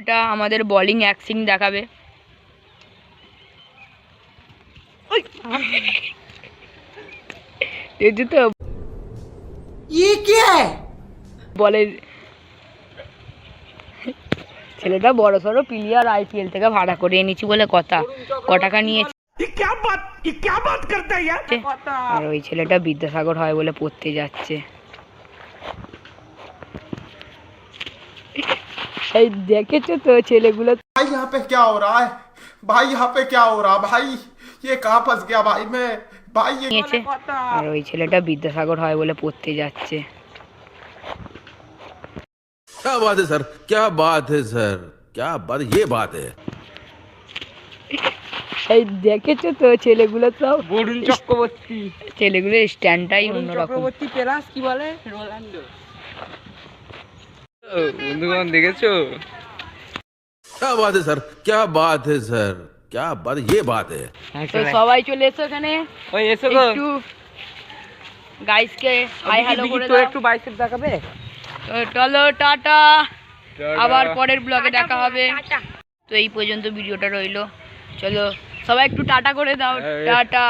এটা আমাদের bowling action দেখাবে। দেখছি তো বলে ছেলেটা বড় সড়ো প্লেয়ার, IPL থেকে ভাড়া করে এনেছি বলে কথা। ক টাকা নিয়েছে? আর ওই ছেলেটা বিদ্যাসাগর হয় বলে পড়তে যাচ্ছে। এই দেখেছো তো ছেলেগুলো। भाई यहाँ पे क्या हो रहा है भाई? यहाँ पे क्या हो रहा भाई? ये कहाँ फंस गया भाई मैं भाई ये আর ওই ছেলেটা বিদ্যাসাগর হয় বলে পড়তে যাচ্ছে। क्या बात है सर, क्या बात है सर, क्या बात, ये बात है। এই দেখেছো তো ছেলেগুলো সব বরুণ চক্রবর্তী, ছেলেগুলোর স্ট্যান্ডটাই বরুণ অন্যরকম। চক্রবর্তী প্লাস কি বলে রোনাল্ডো। বন্ধুগণ দেখেছো? क्या बात है सर, क्या बात है सर, क्या बात, ये बात है। তো সবাই চলে এসো এখানে, ওই এসো গো, একটু গাইসকে হাই হ্যালো করে তো দাও। একটু বাইসেপ দেখাবে। তো চলো টাটা, আবার পরের ব্লগে দেখা হবে। তো এই পর্যন্ত ভিডিওটা রইলো, চলো সবাই একটু টাটা করে দাও। টাটা।